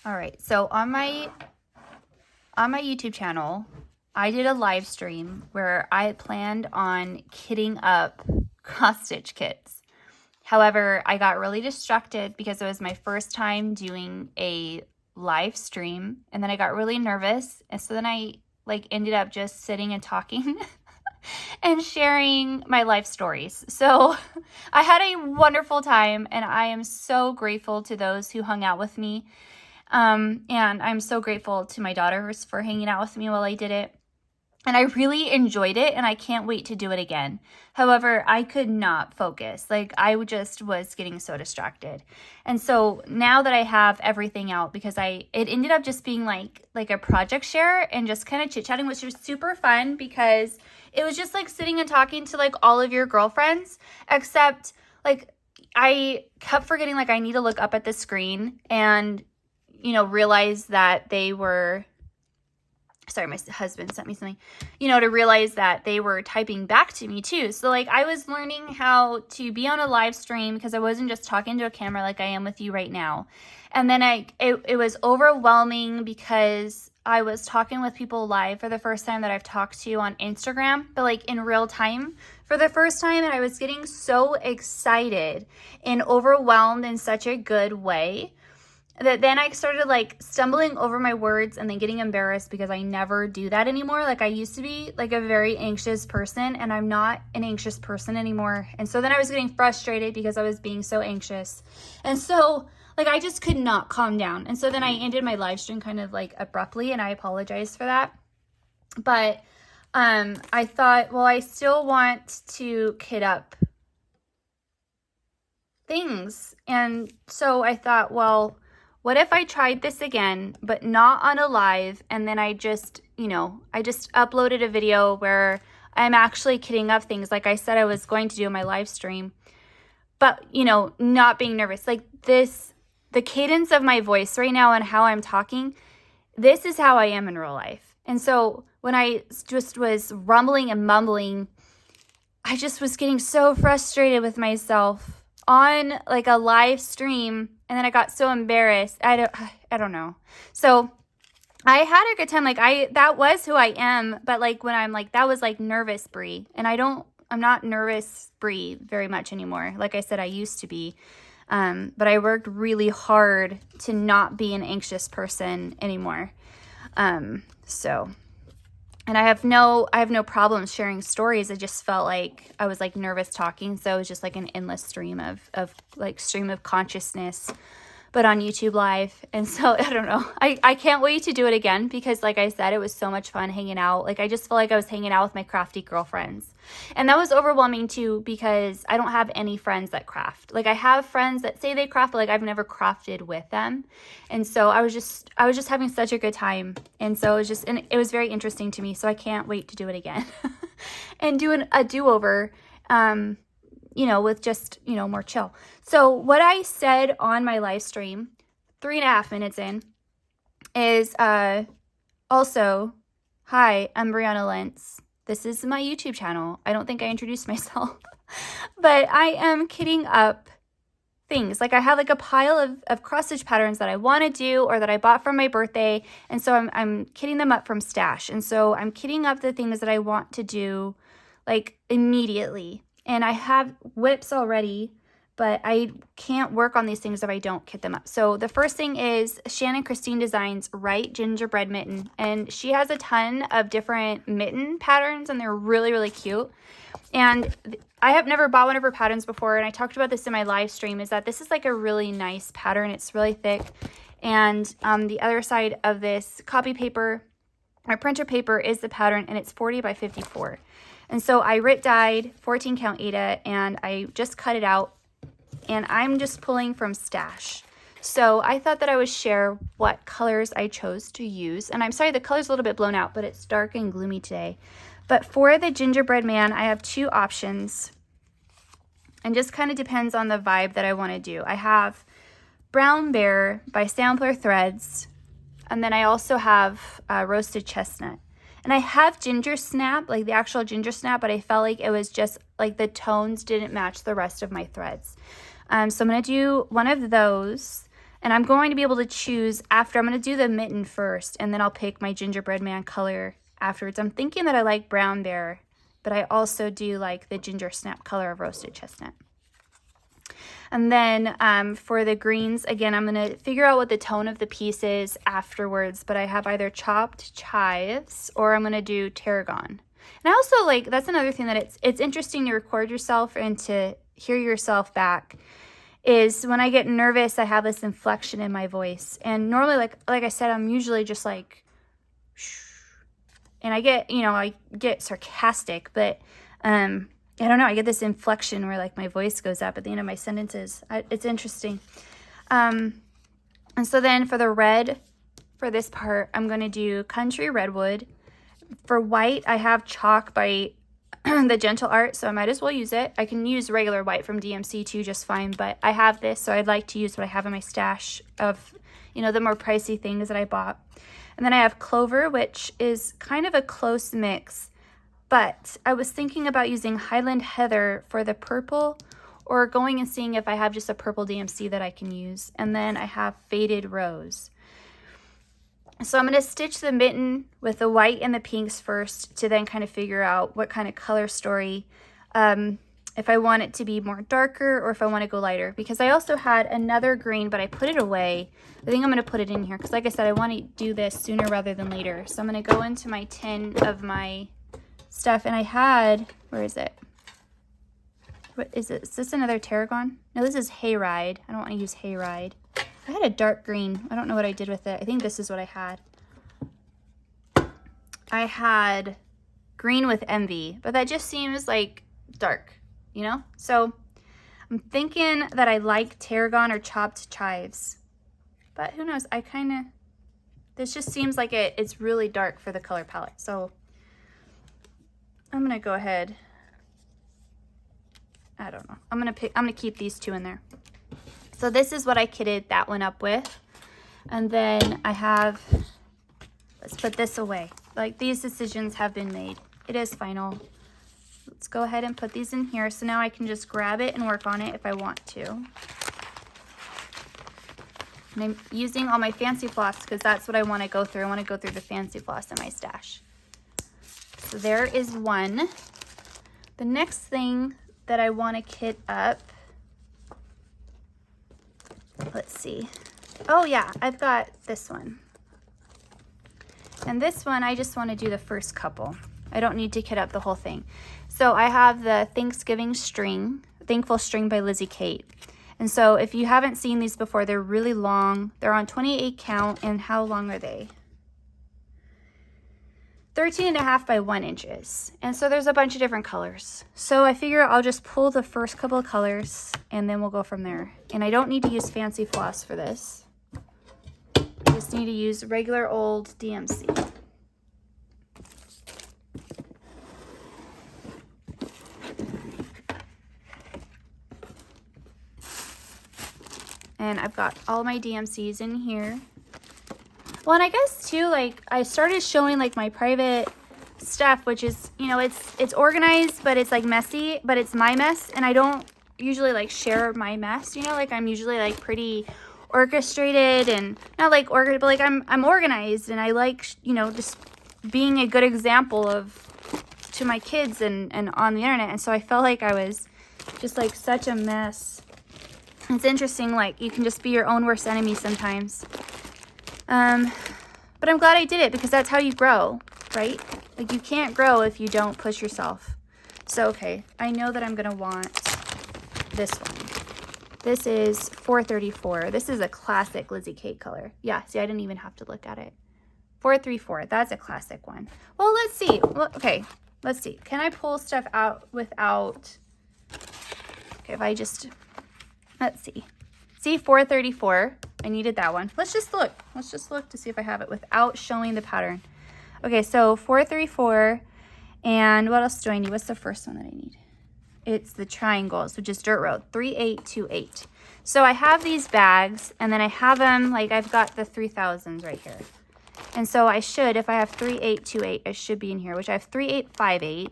All right, so on my YouTube channel, I did a live stream where I planned on kitting up cross-stitch kits. However, I got really distracted because it was my first time doing a live stream, and then I got really nervous, and so then I ended up just sitting and talking and sharing my life stories. So I had a wonderful time, and I am so grateful to those who hung out with me. And I'm so grateful to my daughters for hanging out with me while I did it. And I really enjoyed it, and I can't wait to do it again. However, I could not focus. I just was getting so distracted. And so now that I have everything out, because it ended up just being like a project share and just kind of chit-chatting, which was super fun because it was just like sitting and talking to all of your girlfriends, except I kept forgetting I need to look up at the screen and realize that they were, sorry, my husband sent me something, to realize that they were typing back to me too. So I was learning how to be on a live stream because I wasn't just talking to a camera like I am with you right now. And then it was overwhelming because I was talking with people live for the first time that I've talked to on Instagram, but in real time for the first time. And I was getting so excited and overwhelmed in such a good way that then I started stumbling over my words and then getting embarrassed because I never do that anymore. I used to be a very anxious person, and I'm not an anxious person anymore. And so then I was getting frustrated because I was being so anxious. And so I just could not calm down. And so then I ended my live stream kind of abruptly, and I apologize for that. But I thought, well, I still want to kit up things. And so I thought, well, what if I tried this again, but not on a live, and then I just uploaded a video where I'm actually kitting up things like I said I was going to do in my live stream, but, not being nervous. The cadence of my voice right now and how I'm talking, this is how I am in real life. And so when I just was rumbling and mumbling, I just was getting so frustrated with myself on a live stream, and then I got so embarrassed. I don't know. So I had a good time. That was who I am, but when I'm that was nervous Brie, and I'm not nervous Brie very much anymore. Like I said, I used to be, but I worked really hard to not be an anxious person anymore. And I have no problem sharing stories. I just felt like I was nervous talking. So it was just an endless stream of consciousness, but on YouTube Live. And so I don't know. I can't wait to do it again because like I said, it was so much fun hanging out. I just felt like I was hanging out with my crafty girlfriends. And that was overwhelming too because I don't have any friends that craft. I have friends that say they craft, but I've never crafted with them. And so I was just having such a good time. And so it was very interesting to me. So I can't wait to do it again and do a do-over, with just, more chill. So what I said on my live stream, 3.5 minutes in, is also, hi, I'm Brianna Lentz. This is my YouTube channel. I don't think I introduced myself, but I am kitting up things. I have a pile of cross stitch patterns that I want to do or that I bought for my birthday. And so I'm kitting them up from stash. And so I'm kitting up the things that I want to do immediately. And I have whips already, but I can't work on these things if I don't kit them up. So the first thing is Shannon Christine Designs Right Gingerbread Mitten. And she has a ton of different mitten patterns, and they're really, really cute. And I have never bought one of her patterns before, and I talked about this in my live stream, is that this is a really nice pattern. It's really thick. And the other side of this copy paper, or printer paper, is the pattern, and it's 40 by 54. And so I dyed 14 count Aida, and I just cut it out, and I'm just pulling from stash. So I thought that I would share what colors I chose to use. And I'm sorry, the color's a little bit blown out, but it's dark and gloomy today. But for the gingerbread man, I have 2 options. And just kind of depends on the vibe that I want to do. I have Brown Bear by Sampler Threads. And then I also have Roasted Chestnut. And I have Ginger Snap, the actual Ginger Snap, but I felt like it was just the tones didn't match the rest of my threads. So I'm going to do one of those. And I'm going to be able to choose after. I'm going to do the mitten first, and then I'll pick my gingerbread man color afterwards. I'm thinking that I like brown bear, but I also do like the ginger snap color of roasted chestnut. And then for the greens, again, I'm going to figure out what the tone of the piece is afterwards, but I have either chopped chives or I'm going to do tarragon. And I also like, that's another thing that it's interesting to record yourself and to hear yourself back, is when I get nervous, I have this inflection in my voice. And normally, like I said, I'm usually just like, shh. And I get, you know, I get sarcastic, but I don't know, I get this inflection where like my voice goes up at the end of my sentences. It's interesting. And so then for the red, for this part, I'm going to do country redwood. For white, I have chalk by the Gentle Art, so I might as well use it. I can use regular white from DMC too just fine, but I have this, so I'd like to use what I have in my stash of, you know, the more pricey things that I bought. And then I have clover, which is kind of a close mix, but I was thinking about using Highland Heather for the purple, or going and seeing if I have just a purple DMC that I can use. And then I have faded rose. So I'm going to stitch the mitten with the white and the pinks first to then kind of figure out what kind of color story, if I want it to be more darker or if I want to go lighter. Because I also had another green, but I put it away. I think I'm going to put it in here because, like I said, I want to do this sooner rather than later. So I'm going to go into my tin of my stuff, and I had, where is it? What is it? Is this another tarragon? No, this is hayride. I don't want to use hayride. I had a dark green. I don't know what I did with it. I think this is what I had. I had green with envy, but that just seems like dark, you know? So I'm thinking that I like tarragon or chopped chives, but who knows? I kind of, this just seems like it's really dark for the color palette. So I'm going to go ahead. I don't know. I'm going to keep these two in there. So this is what I kitted that one up with. And then I have, let's put this away. Like, these decisions have been made. It is final. Let's go ahead and put these in here. So now I can just grab it and work on it if I want to. And I'm using all my fancy floss because that's what I want to go through. I want to go through the fancy floss in my stash. So there is one. The next thing that I want to kit up, let's see. Oh yeah, I've got this one. And this one, I just want to do the first couple. I don't need to kit up the whole thing. So I have the Thanksgiving string, Thankful String by Lizzie Kate. And so if you haven't seen these before, they're really long. They're on 28 count, and how long are they? 13.5 by 1 inches. And so there's a bunch of different colors. So I figure I'll just pull the first couple of colors and then we'll go from there. And I don't need to use fancy floss for this. I just need to use regular old DMC. And I've got all my DMCs in here. Well, and I guess too, like, I started showing like my private stuff, which is, you know, it's organized, but it's like messy, but it's my mess. And I don't usually like share my mess, you know, like I'm usually like pretty orchestrated and not like organized, but like I'm organized, and I like, you know, just being a good example of to my kids and on the internet. And so I felt like I was just like such a mess. It's interesting, like you can just be your own worst enemy sometimes. But I'm glad I did it because that's how you grow, right? Like you can't grow if you don't push yourself. So, okay, I know that I'm going to want this one. This is 434. This is a classic Lizzie Kate color. Yeah, see, I didn't even have to look at it. 434, that's a classic one. Well, let's see. Well, okay, let's see. Can I pull stuff out without, okay, if I just, let's see. See, 434. I needed that one. Let's just look. Let's just look to see if I have it without showing the pattern. Okay, so 434. And what else do I need? What's the first one that I need? It's the triangles, which is Dirt Road, 3828. So I have these bags, and then I have them, like I've got the 3000s right here. And so I should, if I have 3828, I should be in here, which I have 3858.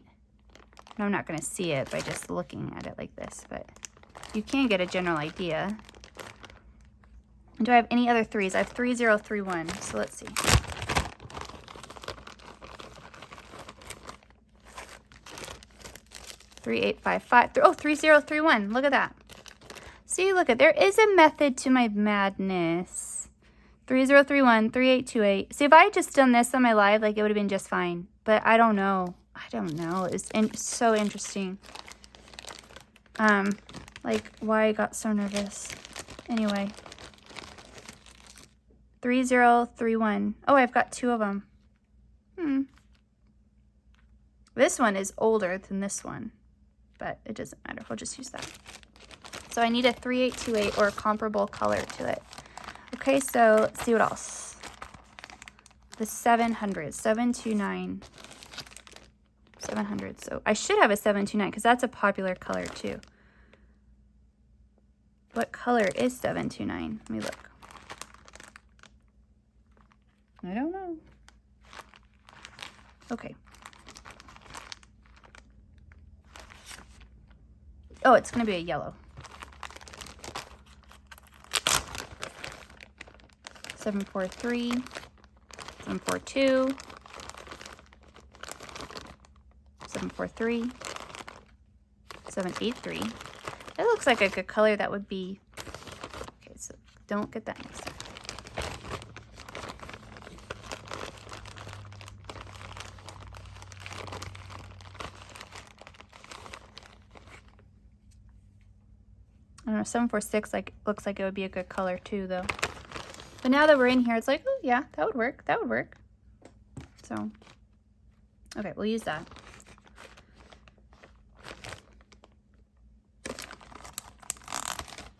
And I'm not going to see it by just looking at it like this, but you can get a general idea. And do I have any other threes? I have 3031. So let's see. Three, 8, 5, 5. Oh, 3031. Look at that. See, look at, there is a method to my madness. 3031, 3828. See, if I had just done this on my live, like, it would have been just fine. But I don't know. I don't know. It's so interesting. Like, why I got so nervous. Anyway. 3031. Oh, I've got 2 of them. This one is older than this one. But it doesn't matter. We'll just use that. So I need a 3828 or a comparable color to it. Okay, so let's see what else. The 700, 729. 700. So I should have a 729 because that's a popular color too. What color is 729? Let me look. I don't know. Okay. Oh, it's going to be a yellow. 743, 742, 743, 783. That looks like a good color. That would be, okay, so don't get that mixed up. I don't know, 746 looks like it would be a good color too, though. But now that we're in here, it's like, oh yeah, that would work. That would work. So, okay, we'll use that.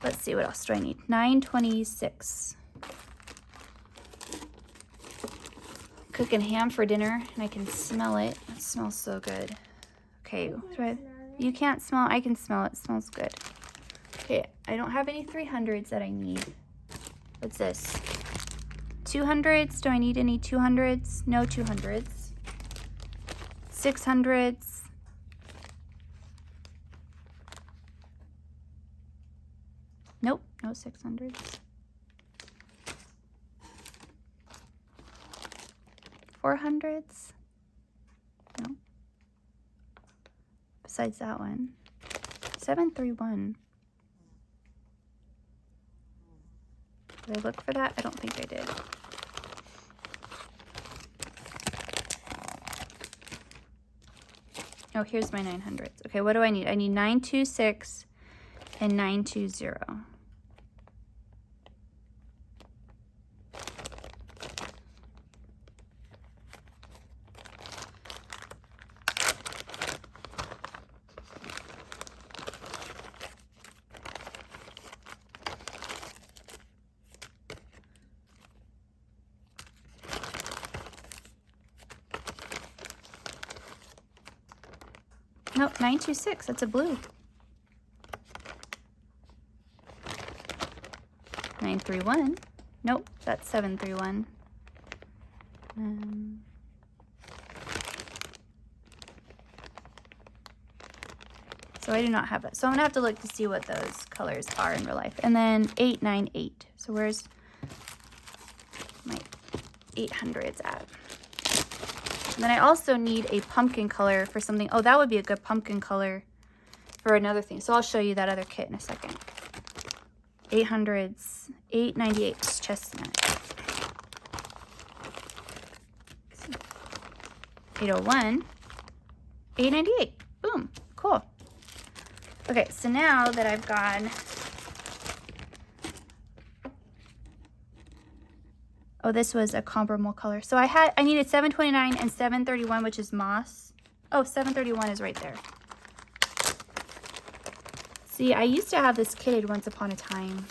Let's see, what else do I need? 926. Cooking ham for dinner, and I can smell it. It smells so good. Okay, you can't smell. I can smell it. It smells good. Okay, I don't have any 300s that I need. What's this? 200s? Do I need any 200s? No 200s. 600s. Nope, no 600s. 400s? No. Besides that one. 731. Did I look for that? I don't think I did. Oh, here's my 900s. Okay, what do I need? I need 926 and 920. Nope, 926. That's a blue. 931. Nope, that's 731. So I do not have that. So I'm gonna have to look to see what those colors are in real life. And then 898. So where's my 800s at? And then I also need a pumpkin color for something. Oh, that would be a good pumpkin color for another thing. So I'll show you that other kit in a second. 800s, 898 chestnut. 801, 898. Boom, cool. Okay, so now that I've gone, oh, this was a comparable color. So I needed 729 and 731, which is moss. Oh, 731 is right there. See, I used to have this kitted once upon a time.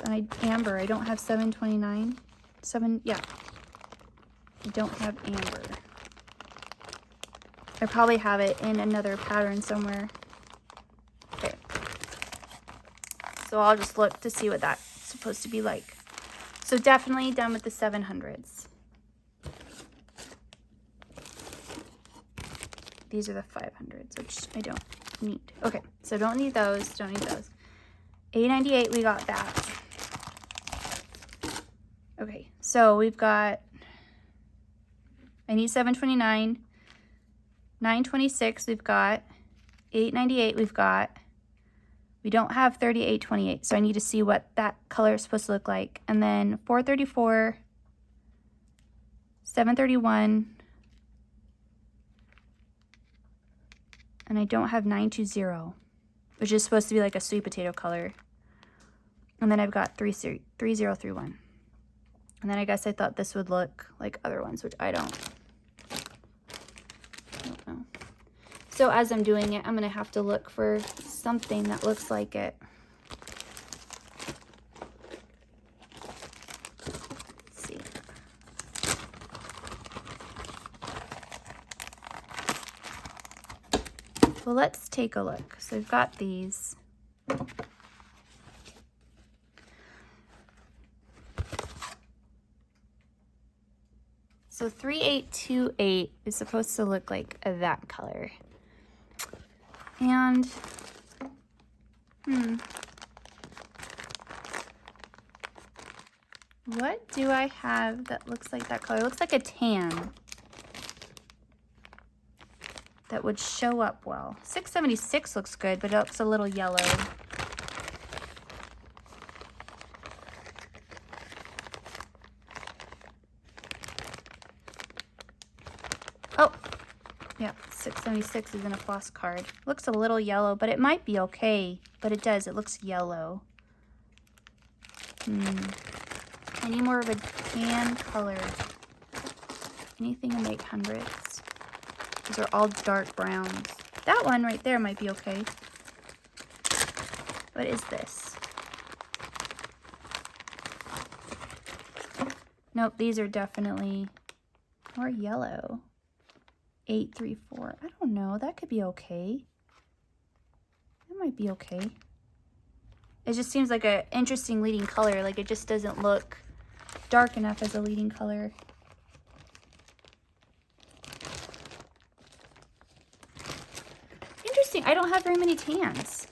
And amber, I don't have 729. Yeah. I don't have amber. I probably have it in another pattern somewhere. Okay. So I'll just look to see what that's supposed to be like. So definitely done with the 700s. These are the 500s, which I don't need. Okay, so don't need those, don't need those. $8.98, we got that. Okay, so we've got, I need $7.29, $9.26 we've got, $8.98 we've got. We don't have $38.28, so I need to see what that color is supposed to look like. And then $4.34, $7.31, and I don't have $9.20, which is supposed to be like a sweet potato color. And then I've got $30.31. And then I guess I thought this would look like other ones, which I don't know. So as I'm doing it, I'm going to have to look for something that looks like it. Let's see. Well, let's take a look. So we've got these. So 3828 is supposed to look like that color. And, what do I have that looks like that color? It looks like a tan that would show up well. 676 looks good, but it looks a little yellow. Oh, yeah, 676 is in a floss card. Looks a little yellow, but it might be okay. But it does, it looks yellow. I need more of a tan color. Anything in the 800s. These are all dark browns. That one right there might be okay. What is this? Nope, these are definitely more yellow. 834. I don't know. That could be okay. That might be okay. It just seems like an interesting leading color. Like it just doesn't look dark enough as a leading color. Interesting. I don't have very many tans.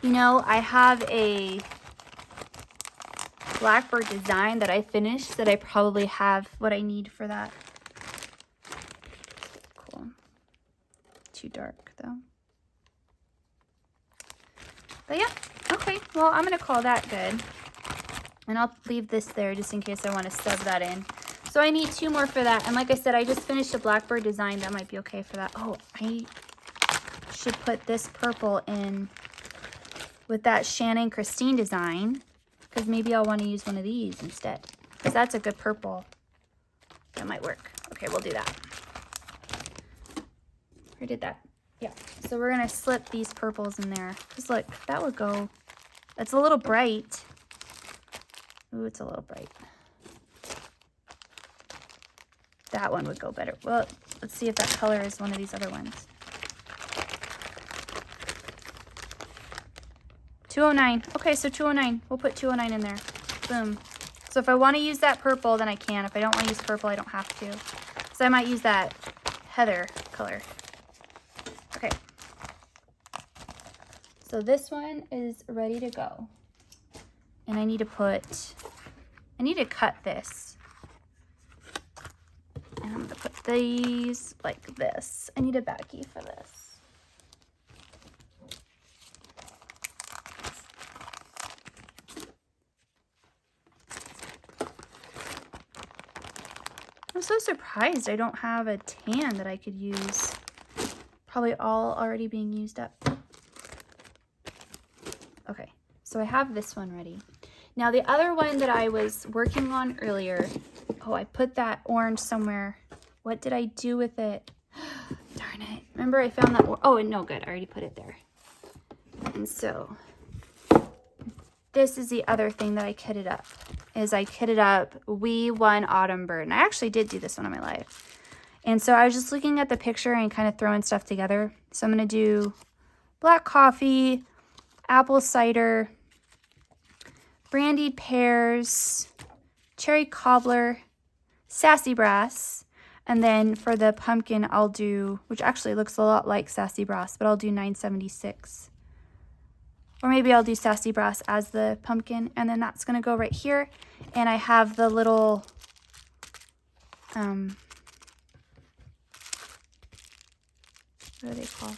You know, I have a Blackbird design that I finished that I probably have what I need for that. Cool. Too dark though. But yeah, okay. Well, I'm going to call that good. And I'll leave this there just in case I want to sub that in. So I need 2 more for that. And like I said, I just finished a Blackbird design that might be okay for that. Oh, I should put this purple in with that Shannon Christine design, because maybe I'll want to use one of these instead, because that's a good purple. That might work. Okay, we'll do that. I did that. Yeah. So we're going to slip these purples in there. Because look, that would go. That's a little bright. Ooh, it's a little bright. That one would go better. Well, let's see if that color is one of these other ones. 209. Okay, so 209. We'll put 209 in there. Boom. So if I want to use that purple, then I can. If I don't want to use purple, I don't have to. So I might use that heather color. Okay. So this one is ready to go. And I need to cut this. And I'm going to put these like this. I need a baggie for this. I'm so surprised I don't have a tan that I could use. Probably all already being used up. Okay, so I have this one ready. Now the other one that I was working on earlier, oh, I put that orange somewhere. What did I do with it? Darn it. Remember I found that, oh, no, good, I already put it there. And so this is the other thing that I kitted up, is I kitted up We Won Autumn Bird. And I actually did do this one on my live. And so I was just looking at the picture and kind of throwing stuff together. So I'm going to do black coffee, apple cider, brandied pears, cherry cobbler, Sassy Brass. And then for the pumpkin, I'll do, which actually looks a lot like Sassy Brass, but I'll do 976. Or maybe I'll do Sassy Brass as the pumpkin. And then that's going to go right here. And I have the little, what are they called?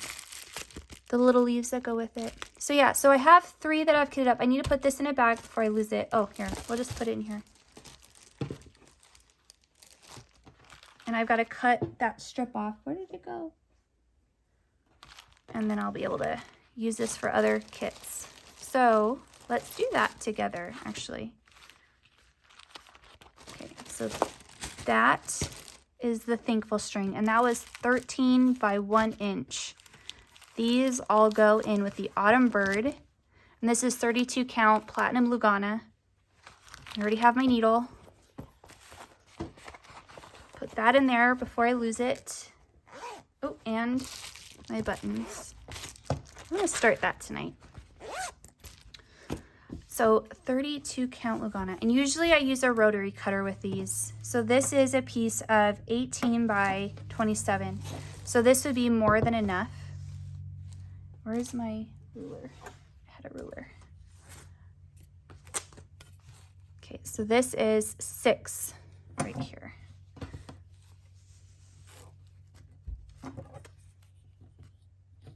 The little leaves that go with it. So yeah, so I have 3 that I've kitted up. I need to put this in a bag before I lose it. Oh, here, we'll just put it in here. And I've got to cut that strip off. Where did it go? And then I'll be able to use this for other kits. So let's do that together, actually. Okay, so that is the Thankful string, and that was 13 by 1 inch. These all go in with the Autumn Bird, and this is 32 count Platinum Lugana. I already have my needle. Put that in there before I lose it. Oh, and my buttons. I'm gonna start that tonight. So 32 count Lugana, and usually I use a rotary cutter with these. So this is a piece of 18 by 27. So this would be more than enough. Where's my ruler? I had a ruler. Okay, so this is 6 right here.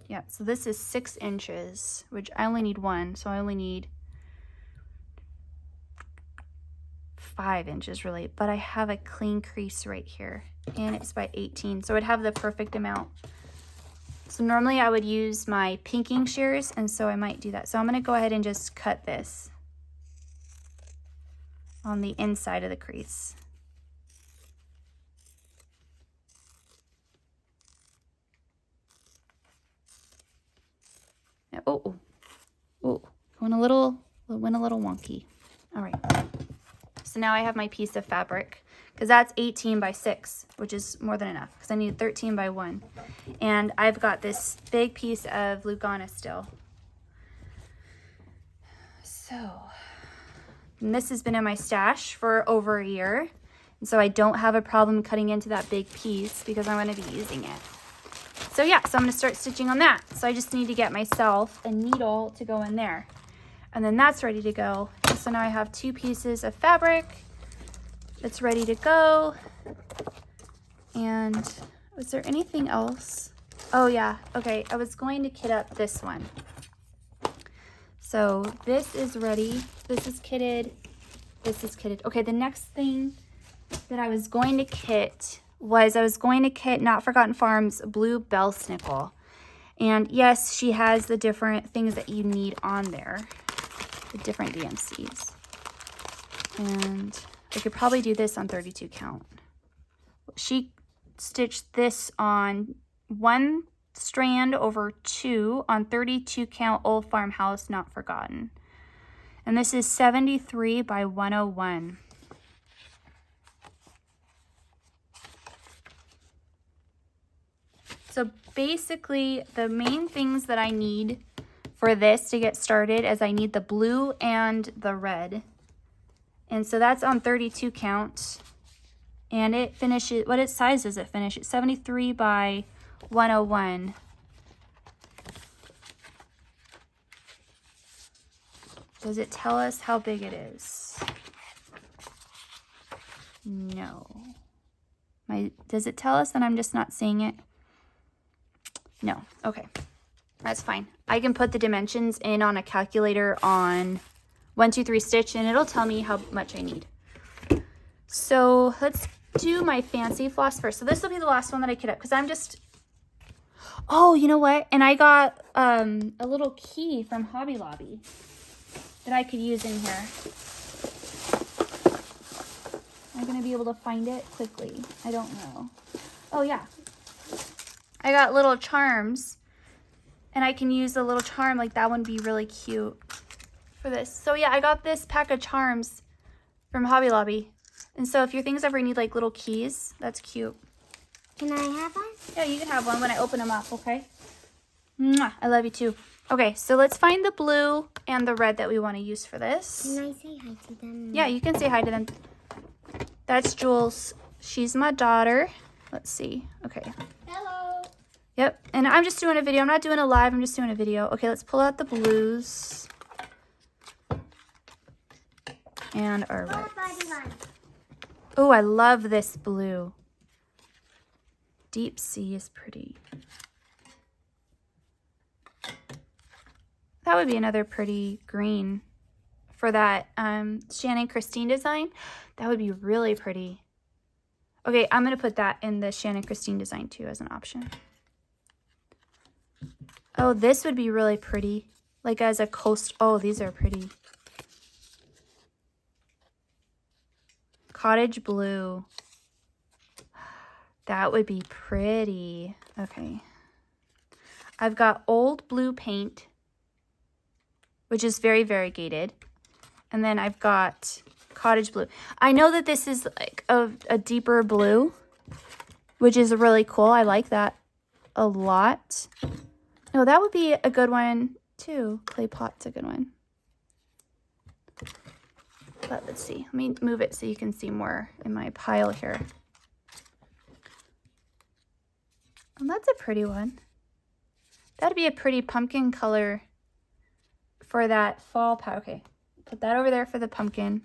Yeah, so this is 6 inches, which I only need 1, so I only need 5 inches really, but I have a clean crease right here, and it's by 18, so I'd have the perfect amount. So normally I would use my pinking shears, and so I might do that. So I'm going to go ahead and just cut this on the inside of the crease. Oh, went a little wonky. All right. So now I have my piece of fabric, because that's 18 by 6, which is more than enough, because I need 13 by 1. And I've got this big piece of Lugana still. So, and this has been in my stash for over a year. And so I don't have a problem cutting into that big piece because I'm going to be using it. So yeah, so I'm going to start stitching on that. So I just need to get myself a needle to go in there. And then that's ready to go. And so now I have 2 pieces of fabric that's ready to go. And was there anything else? Oh yeah, okay, I was going to kit up this one. So this is ready, this is kitted, this is kitted. Okay, the next thing that I was going to kit was I was going to kit Not Forgotten Farms Blue Bell Snickle. And yes, she has the different things that you need on there, the different DMCs. And I could probably do this on 32 count. She stitched this on 1 strand over 2 on 32 count Old Farmhouse Not Forgotten. And this is 73 by 101. So basically the main things that I need for this to get started is I need the blue and the red. And so that's on 32 count. And it finishes, what size does it finish? It's 73 by 101. Does it tell us how big it is? No. Does it tell us that I'm just not seeing it? No. Okay. That's fine. I can put the dimensions in on a calculator on 123 Stitch and it'll tell me how much I need. So let's do my fancy floss first. So this will be the last one that I kit up because I'm just... Oh, you know what? And I got a little key from Hobby Lobby that I could use in here. Am I going to be able to find it quickly? I don't know. Oh, yeah. I got little charms. And I can use a little charm. Like, that would be really cute for this. So, yeah, I got this pack of charms from Hobby Lobby. And so if your things ever need, like, little keys, that's cute. Can I have one? Yeah, you can have one when I open them up, okay? Mwah, I love you, too. Okay, so let's find the blue and the red that we want to use for this. Can I say hi to them? Yeah, you can say hi to them. That's Jules. She's my daughter. Let's see. Okay. Hello. Yep. And I'm just doing a video. I'm not doing a live. I'm just doing a video. Okay, let's pull out the blues. And our reds. Oh, I love this blue. Deep sea is pretty. That would be another pretty green for that Shannon Christine design. That would be really pretty. Okay, I'm going to put that in the Shannon Christine design too as an option. Oh, this would be really pretty. Like as a coast. Oh, these are pretty. Cottage blue. That would be pretty. Okay. I've got old blue paint, which is very variegated. And then I've got cottage blue. I know that this is like a deeper blue, which is really cool. I like that a lot. No, that would be a good one too. Clay pot's a good one. But let's see. Let me move it so you can see more in my pile here. And that's a pretty one. That'd be a pretty pumpkin color for that fall pile. Okay, put that over there for the pumpkin.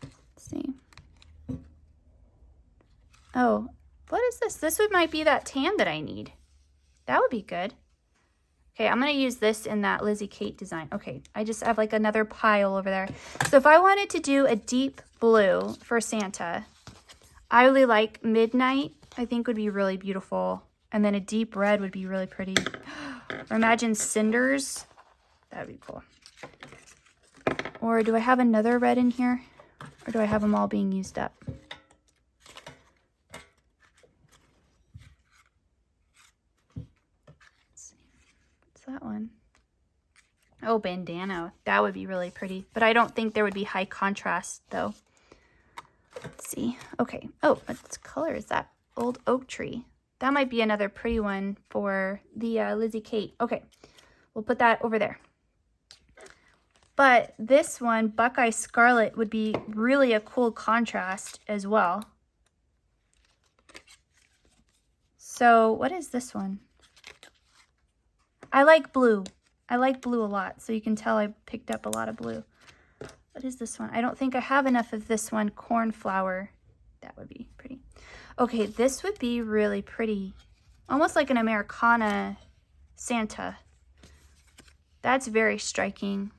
Let's see. Oh, what is this? This might be that tan that I need. That would be good. Okay, I'm going to use this in that Lizzie Kate design. Okay, I just have like another pile over there. So if I wanted to do a deep blue for Santa, I really like Midnight. I think would be really beautiful. And then a deep red would be really pretty. Or imagine Cinders. That would be cool. Or do I have another red in here? Or do I have them all being used up? That one. Oh, bandana. That would be really pretty. But I don't think there would be high contrast, though. Let's see. Okay. Oh, what color is that? Old oak tree. That might be another pretty one for the Lizzie Kate. Okay. We'll put that over there. But this one, Buckeye Scarlet, would be really a cool contrast as well. So, what is this one? I like blue. I like blue a lot, so you can tell I picked up a lot of blue. What is this one? I don't think I have enough of this one. Cornflower. That would be pretty. Okay, this would be really pretty. Almost like an Americana Santa. That's very striking.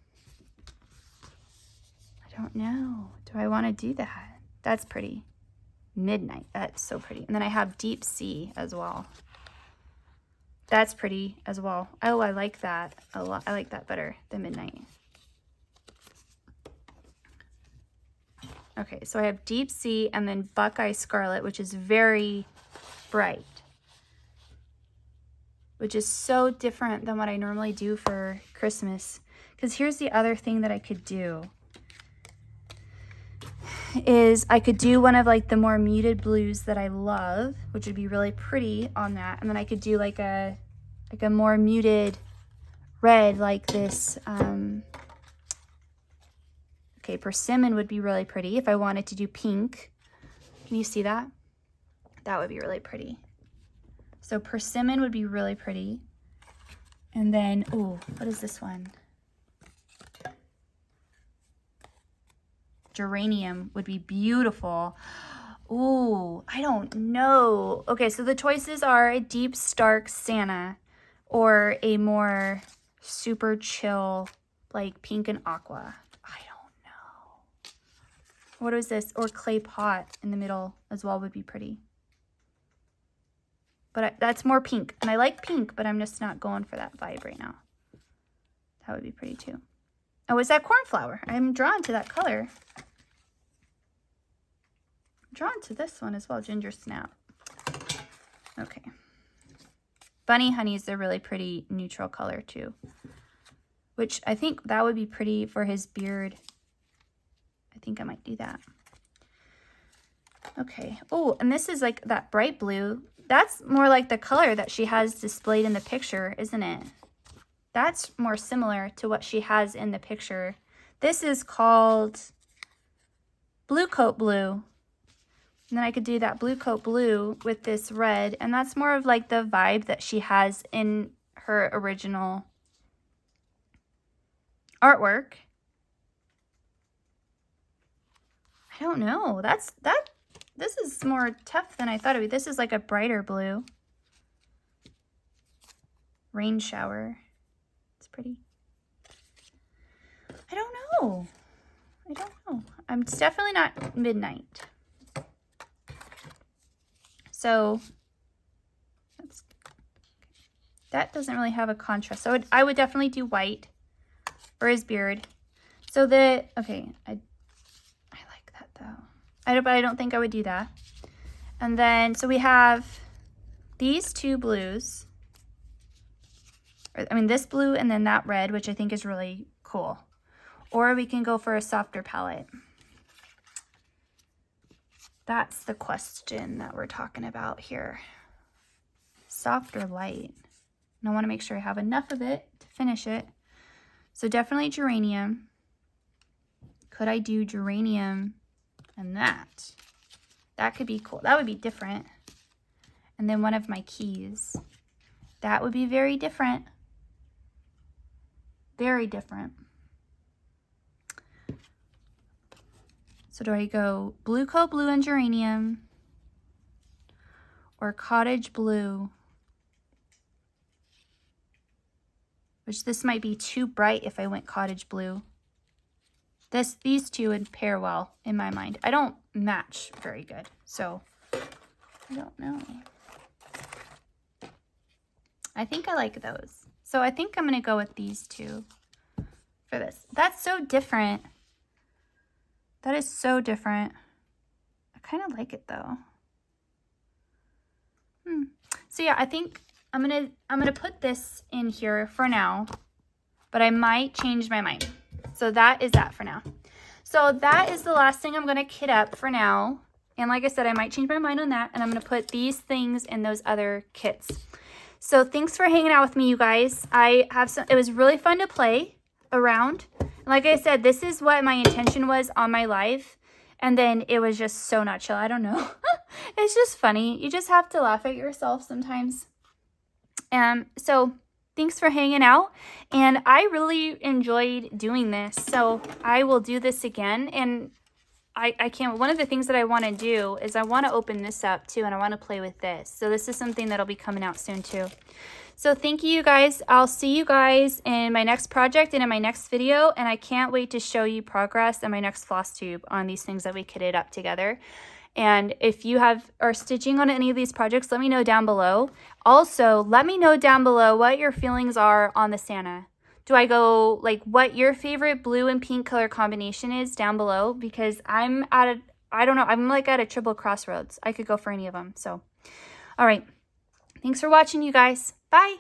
I don't know. Do I want to do that? That's pretty. Midnight. That's so pretty. And then I have Deep Sea as well. That's pretty as well. Oh, I like that a lot. I like that better than Midnight. Okay, so I have Deep Sea and then Buckeye Scarlet, which is very bright. Which is so different than what I normally do for Christmas. Because here's the other thing that I could do. Is I could do one of like the more muted blues that I love, which would be really pretty on that. And then I could do like a more muted red like this. Okay, persimmon would be really pretty if I wanted to do pink. Can you see that? That would be really pretty. So persimmon would be really pretty. And then, oh, what is this one? Geranium would be beautiful. Ooh, I don't know. Okay, so the choices are a deep, stark Santa or a more super chill, like pink and aqua. I don't know. What is this? Or clay pot in the middle as well would be pretty. But that's more pink. And I like pink, but I'm just not going for that vibe right now. That would be pretty too. Oh, is that cornflower? I'm drawn to that color. Drawn to this one as well, Ginger Snap. Okay. Bunny Honey is a really pretty neutral color too, which I think that would be pretty for his beard. I think I might do that. Okay. Oh, and this is like that bright blue. That's more like the color that she has displayed in the picture, isn't it? That's more similar to what she has in the picture. This is called blue coat blue. And then I could do that blue coat blue with this red. And that's more of like the vibe that she has in her original artwork. I don't know. This is more tough than I thought it would be. This is like a brighter blue. Rain shower. It's pretty. I don't know. It's definitely not midnight. So that doesn't really have a contrast. So I would definitely do white for his beard. So okay, I like that though. But I don't think I would do that. And then, so we have these two blues. I mean, this blue and then that red, which I think is really cool. Or we can go for a softer palette. That's the question that we're talking about here. Soft or light? And I want to make sure I have enough of it to finish it. So definitely geranium. Could I do geranium and that? That could be cool. That would be different. And then one of my keys. That would be very different. Very different. So do I go blue coat blue and geranium or cottage blue? Which this might be too bright if I went cottage blue. These two would pair well in my mind. I don't match very good, so I don't know. I think I like those. So I think I'm gonna go with these two for this. That's so different. That is so different. I kind of like it though. So yeah, I think I'm gonna put this in here for now, but I might change my mind. So that is that for now. So that is the last thing I'm gonna kit up for now. And like I said, I might change my mind on that, and I'm gonna put these things in those other kits. So thanks for hanging out with me, you guys. It was really fun to play around. Like I said, this is what my intention was on my live. And then it was just so not chill. I don't know. It's just funny. You just have to laugh at yourself sometimes. So thanks for hanging out. And I really enjoyed doing this. So I will do this again. And I can't, one of the things that I want to do is I want to open this up too, and I want to play with this. So this is something that'll be coming out soon too. So thank you guys. I'll see you guys in my next project and in my next video. And I can't wait to show you progress in my next floss tube on these things that we kitted up together. And if you are stitching on any of these projects, let me know down below. Also, let me know down below what your feelings are on the Santa. Do I go, like, what your favorite blue and pink color combination is down below? Because I don't know, I'm like at a triple crossroads. I could go for any of them. So, all right. Thanks for watching, you guys. Bye.